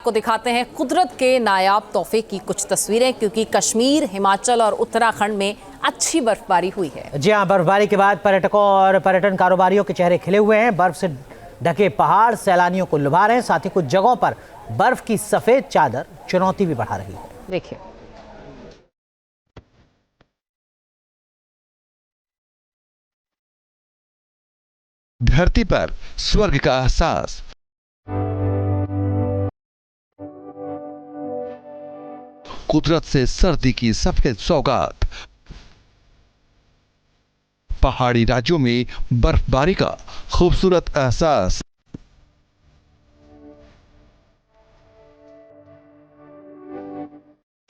को दिखाते हैं कुदरत के नायाब तोहफे की कुछ तस्वीरें, क्योंकि कश्मीर, हिमाचल और उत्तराखंड में अच्छी बर्फबारी हुई है। जी हां, बर्फबारी के बाद पर्यटकों और पर्यटन कारोबारियों के चेहरे खिले हुए हैं। बर्फ से ढके पहाड़ सैलानियों को लुभा रहे हैं। साथ ही कुछ जगहों पर बर्फ की सफेद चादर चुनौती भी बढ़ा रही है। देखिए, धरती पर स्वर्ग का एहसास, कुदरत से सर्दी की सफेद सौगात, पहाड़ी राज्यों में बर्फबारी का खूबसूरत एहसास।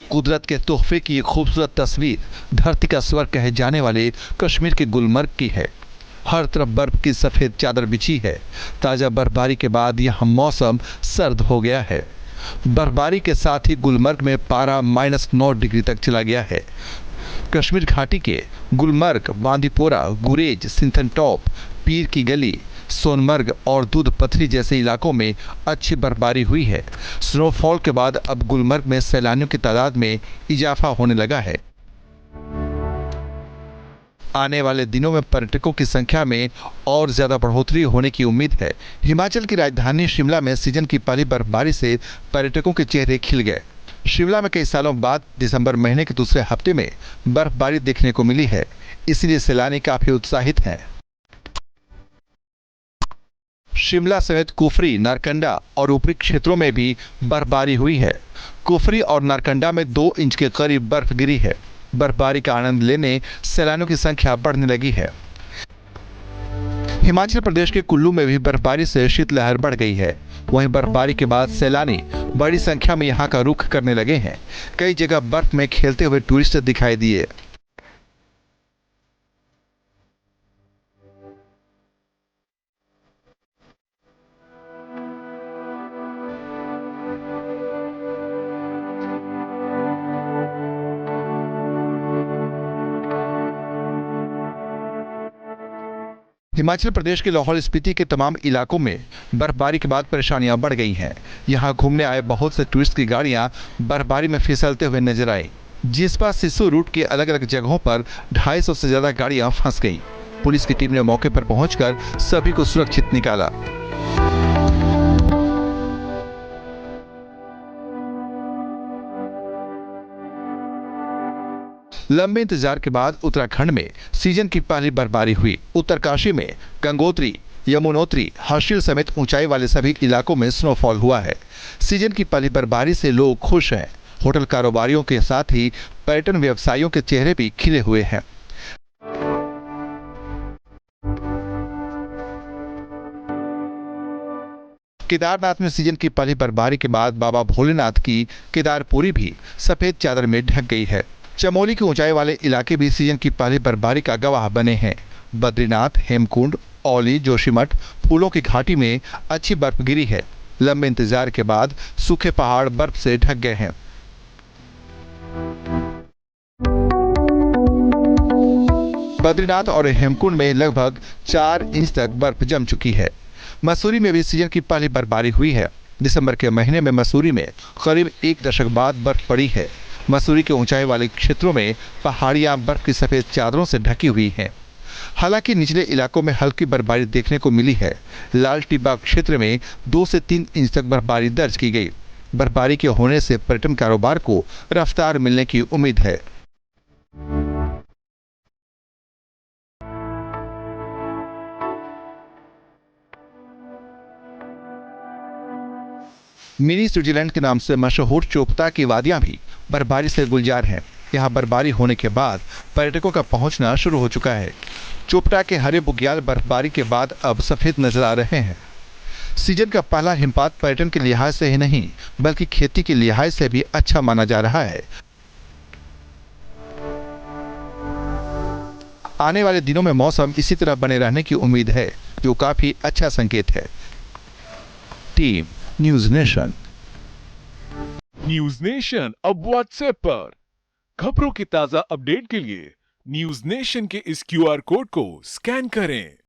कुदरत के तोहफे की एक खूबसूरत तस्वीर धरती का स्वर्ग कहे जाने वाले कश्मीर के गुलमर्ग की है। हर तरफ बर्फ की सफेद चादर बिछी है। ताजा बर्फबारी के बाद यह मौसम सर्द हो गया है। बर्फबारी के साथ ही गुलमर्ग में पारा -9 डिग्री तक चला गया है। कश्मीर घाटी के गुलमर्ग, बांदीपोरा, गुरेज, सिंथनटॉप, पीर की गली, सोनमर्ग और दूध पथरी जैसे इलाकों में अच्छी बर्फबारी हुई है। स्नोफॉल के बाद अब गुलमर्ग में सैलानियों की तादाद में इजाफा होने लगा है। आने वाले दिनों में पर्यटकों की संख्या में और ज्यादा बढ़ोतरी होने की उम्मीद है। हिमाचल की राजधानी शिमला में सीजन की पहली बर्फबारी से पर्यटकों के चेहरे खिल गए। शिमला में कई सालों बाद दिसंबर महीने के दूसरे हफ्ते में बर्फबारी देखने को मिली है, इसलिए सैलानी काफी उत्साहित हैं। शिमला समेत कुफरी, नारकंडा और ऊपरी क्षेत्रों में भी बर्फबारी हुई है। कुफरी और नारकंडा में 2 इंच के करीब बर्फ गिरी है। बर्फबारी का आनंद लेने सैलानियों की संख्या बढ़ने लगी है। हिमाचल प्रदेश के कुल्लू में भी बर्फबारी से शीतलहर बढ़ गई है। वहीं बर्फबारी के बाद सैलानी बड़ी संख्या में यहां का रुख करने लगे हैं। कई जगह बर्फ में खेलते हुए टूरिस्ट दिखाई दिए। हिमाचल प्रदेश के लाहौल स्पीति के तमाम इलाकों में बर्फबारी के बाद परेशानियां बढ़ गई हैं। यहां घूमने आए बहुत से टूरिस्ट की गाड़ियां बर्फबारी में फिसलते हुए नजर आई। जिसपा सिस्सू रूट के अलग अलग जगहों पर 250 से ज्यादा गाड़ियां फंस गईं। पुलिस की टीम ने मौके पर पहुंचकर सभी को सुरक्षित निकाला। लंबे इंतजार के बाद उत्तराखंड में सीजन की पहली बर्फबारी हुई। उत्तरकाशी में गंगोत्री, यमुनोत्री, हर्षिल समेत ऊंचाई वाले सभी इलाकों में स्नोफॉल हुआ है। सीजन की पहली बर्फबारी से लोग खुश हैं। होटल कारोबारियों के साथ ही पर्यटन व्यवसायियों के चेहरे भी खिले हुए हैं। केदारनाथ में सीजन की पहली बर्फबारी के बाद बाबा भोलेनाथ की केदारपुरी भी सफेद चादर में ढक गई है। चमोली के ऊंचाई वाले इलाके भी सीजन की पहली बर्फबारी का गवाह बने हैं। बद्रीनाथ, हेमकुंड, औली, जोशीमठ, फूलों की घाटी में अच्छी बर्फ गिरी है। लंबे इंतजार के बाद सूखे पहाड़ बर्फ से ढक गए हैं। बद्रीनाथ और हेमकुंड में लगभग 4 इंच तक बर्फ जम चुकी है। मसूरी में भी सीजन की पहली बर्फबारी हुई है। दिसंबर के महीने में मसूरी में करीब 1 दशक बाद बर्फ पड़ी है। मसूरी के ऊंचाई वाले क्षेत्रों में पहाड़ियां बर्फ की सफेद चादरों से ढकी हुई हैं। हालांकि निचले इलाकों में हल्की बर्फबारी देखने को मिली है। लाल टिब्बा क्षेत्र में 2 से 3 इंच तक बर्फबारी दर्ज की गई। बर्फबारी के होने से पर्यटन कारोबार को रफ्तार मिलने की उम्मीद है। मिनी स्विट्जरलैंड के नाम से मशहूर चोपता की वादियां भी बर्फबारी से गुलजार हैं। यहाँ बर्फबारी होने के बाद पर्यटकों का पहुंचना शुरू हो चुका है। चोपता के हरे बुग्याल बर्फबारी के बाद अब सफेद नजर आ रहे हैं। सीजन का पहला हिमपात पर्यटन के लिहाज से ही नहीं, बल्कि खेती के लिहाज से भी अच्छा माना जा रहा है। आने वाले दिनों में मौसम इसी तरह बने रहने की उम्मीद है, जो काफी अच्छा संकेत है। Team news nation. News nation अब व्हाट्सएप पर खबरों की ताजा अपडेट के लिए न्यूज नेशन के इस क्यूआर कोड को स्कैन करें।